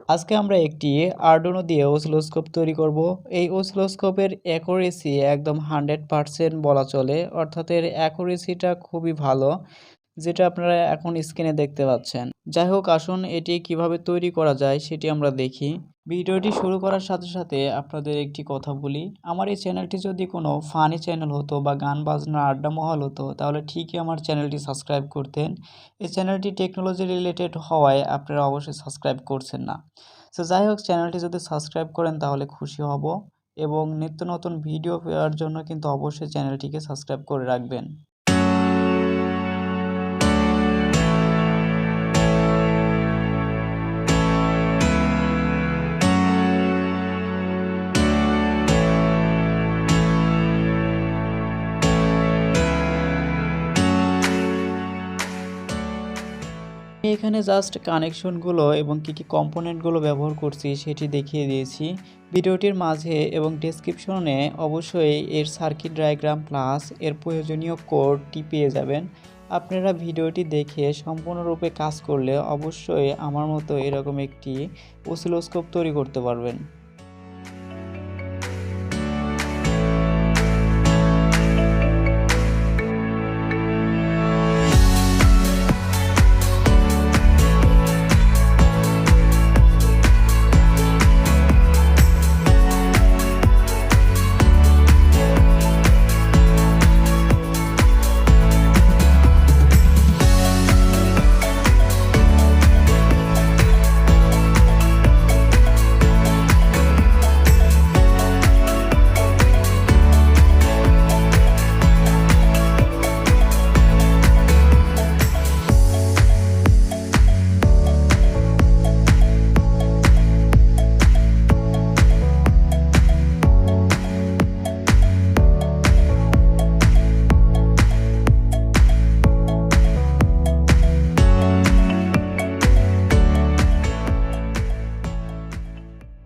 আজকে আমরা একটি আরডুইনো দিয়ে অসিলোস্কোপ তৈরি করব। এই অসিলোস্কোপের অ্যাকুরেসি একদম 100% বলা চলে, অর্থাৎ এর অ্যাকুরেসিটা খুবই ভালো, যেটা আপনারা এখন স্ক্রিনে দেখতে পাচ্ছেন। যাই হোক, আসুন এটি কিভাবে তৈরি করা যায় সেটি আমরা দেখি। ভিডিওটি শুরু করার সাথে সাথে আপনাদের একটি কথা বলি, আমার এই চ্যানেলটি যদি কোনো ফানি চ্যানেল হতো বা গান বাজনা আড্ডা মহল হতো, তাহলে ঠিকই আমার চ্যানেলটি সাবস্ক্রাইব করতেন। এই চ্যানেলটি টেকনোলজি রিলেটেড হওয়ায় আপনারা অবশ্যই সাবস্ক্রাইব করছেন না। সো যাই হোক, চ্যানেলটি যদি সাবস্ক্রাইব করেন তাহলে খুশি হব, এবং নিত্য নতুন ভিডিও পাওয়ার জন্য কিন্তু অবশ্যই চ্যানেলটিকে সাবস্ক্রাইব করে রাখবেন। এখানে জাস্ট কানেকশনগুলো এবং কি কম্পোনেন্টগুলো ব্যবহার করছি সেটি দেখিয়ে দিয়েছি ভিডিওটির মাঝে, এবং ডেসক্রিপশনে অবশ্যই এর সার্কিট ডায়াগ্রাম প্লাস এর প্রয়োজনীয় কোডটি পেয়ে যাবেন। আপনারা ভিডিওটি দেখে সম্পূর্ণরূপে কাজ করলে অবশ্যই আমার মতো এরকম একটি অসিলোস্কোপ তৈরি করতে পারবেন।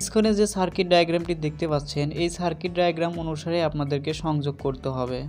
স্ক্রিনে যে সার্কিট ডায়াগ্রামটি দেখতে পাচ্ছেন, এই সার্কিট ডায়াগ্রাম অনুসারে আপনাদেরকে সংযোগ করতে হবে।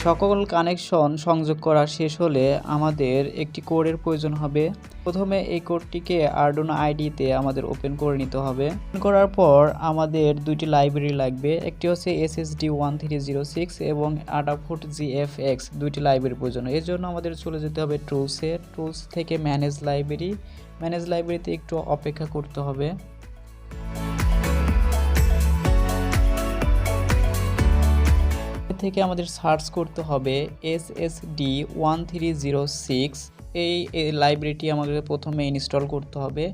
সকল কানেকশন সংযোগ করা শেষ হলে আমাদের একটি কোডের প্রয়োজন হবে। প্রথমে এই কোডটিকে আরডুইনো আইডিতে আমাদের ওপেন করে নিতে হবে। ওপেন করার পর আমাদের দুইটি লাইব্রেরি লাগবে, একটি হচ্ছে SSD1306 এবং Adafruit GFX, দুইটি লাইব্রেরি প্রয়োজন। এর জন্য আমাদের চলে যেতে হবে টুলসে, টুলস থেকে ম্যানেজ লাইব্রেরিতে একটু অপেক্ষা করতে হবে। থেকে আমাদের সার্চ করতে হবে SSD1306। এই লাইব্রেরিটি আমাদের প্রথমে ইনস্টল করতে হবে।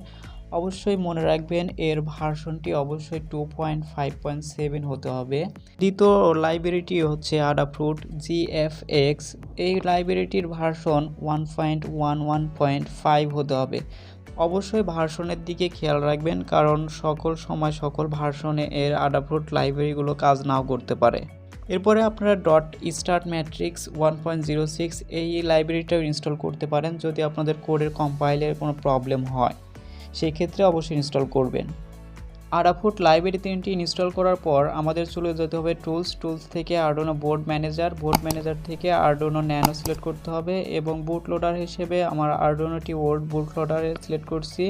অবশ্যই মনে রাখবেন এর ভার্সনটি অবশ্যই 2.5.7 হতে হবে। দ্বিতীয় লাইব্রেরিটি হচ্ছে Adafruit GFX। এই লাইব্রেরিটির ভার্সন 1.11.5 হতে হবে। অবশ্যই ভার্সনের দিকে খেয়াল রাখবেন, কারণ সকল সময় সকল ভার্সনে এর Adafruit লাইব্রেরিগুলো কাজ নাও করতে পারে। এরপরে আপনারা .startmatrix 1.06 এই লাইব্রেরিটাও ইনস্টল করতে পারেন যদি আপনাদের কোডের কম্পাইলের কোনো প্রবলেম হয়, সেই ক্ষেত্রে অবশ্যই ইনস্টল করবেন। Adafruit লাইব্রেরি তিনটি ইনস্টল করার পর আমাদের চলে যেতে হবে টুলস থেকে আরডুইনো বোর্ড ম্যানেজার থেকে আরডুইনো ন্যানো সিলেক্ট করতে হবে এবং বুট লোডার হিসেবে আমার আরডুইনোটি ওল্ড বুট লোডারে সিলেক্ট করছি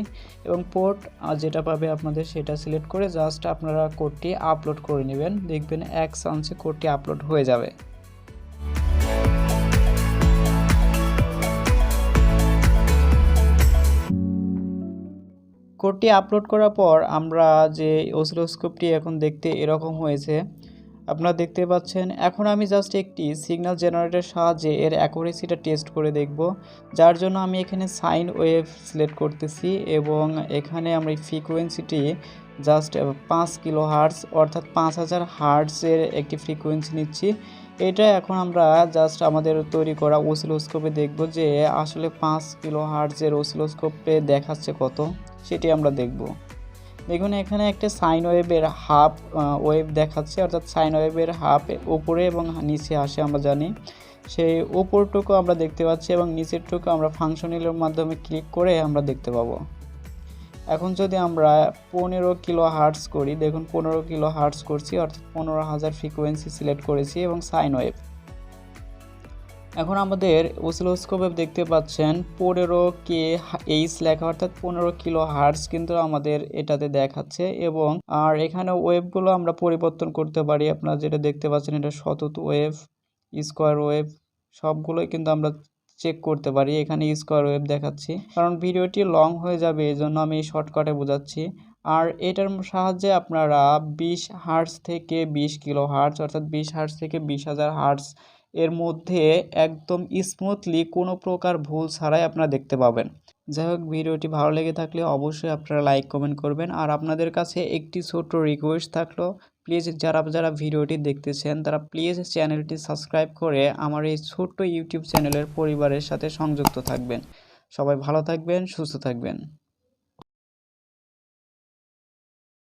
এবং পোর্ট যেটা পাবে আপনাদের সেটা সিলেক্ট করে জাস্ট আপনারা কোডটি আপলোড করে নেবেন, দেখবেন এক চান্সে কোডটি আপলোড হয়ে যাবে। কোডটি আপলোড করার পর আমরা যে অসিলোস্কোপটি এখন দেখতে এরকম হয়েছে আপনারা দেখতে পাচ্ছেন। এখন আমি জাস্ট একটি সিগন্যাল জেনারেটরের সাহায্যে এর অ্যাকুরেসিটা টেস্ট করে দেখব, যার জন্য আমি এখানে সাইন ওয়েভ সিলেক্ট করতেছি এবং এখানে আমরা ফ্রিকোয়েন্সিটি জাস্ট 5 কিলোহার্টজ অর্থাৎ 5000 হার্টজের একটি ফ্রিকোয়েন্সি নিচ্ছি। এটা এখন আমরা জাস্ট আমাদের তৈরি করা অসিলোস্কোপে দেখব যে আসলে 5 কিলোহার্টজের অসিলোস্কোপে দেখাচ্ছে কত, সেটি আমরা দেখব। দেখুন এখানে একটা সাইন ওয়েভের হাফ ওয়েভ দেখাচ্ছে, অর্থাৎ সাইন ওয়েভের হাফ উপরে এবং নিচে আসে আমরা জানি, সেই উপরটুকু আমরা দেখতে পাচ্ছি এবং নিচেরটুকু আমরা ফাংশনালের মাধ্যমে ক্লিক করে আমরা দেখতে পাবো। এখন যদি আমরা 15 কিলো হার্টজ করি, দেখুন 15 কিলো হার্টজ করছি অর্থাৎ 15000 ফ্রিকোয়েন্সি সিলেক্ট করেছি এবং সাইন ওয়েভ। এখন আমাদের অসিলোস্কোপে দেখতে পাচ্ছেন 15kHz লেখা, অর্থাৎ 15 কিলো হার্টজ কিন্তু আমাদের এটাতে দেখাচ্ছে এবং আর এখানে ওয়েভগুলো আমরা পরিবর্তন করতে পারি। আপনারা যেটা দেখতে পাচ্ছেন এটা শতত ওয়েভ, স্কোয়ার ওয়েভ সবগুলোই কিন্তু আমরা চেক করতে পারি। এখানে স্কোয়ার ওয়েভ দেখাচ্ছি, কারণ ভিডিওটি লং হয়ে যাবে এই জন্য আমি শর্টকাটে বোঝাচ্ছি। আর এটার সাহায্যে আপনারা 20 হার্টজ থেকে 20 কিলো হার্টজ অর্থাৎ 20 হার্টজ থেকে 20,000 হার্টজ এর মধ্যে একদম স্মুথলি কোনো প্রকার ভুল ছাড়াই আপনারা দেখতে পাবেন। যাই হোক, ভিডিওটি ভালো লেগে থাকলে অবশ্যই আপনারা লাইক কমেন্ট করবেন। আর আপনাদের কাছে একটি ছোট্ট রিকোয়েস্ট থাকলো, প্লিজ যারা ভিডিওটি দেখতেছেন তারা প্লিজ চ্যানেলটি সাবস্ক্রাইব করে আমার এই ছোট্ট ইউটিউব চ্যানেলের পরিবারের সাথে সংযুক্ত থাকবেন। সবাই ভালো থাকবেন, সুস্থ থাকবেন।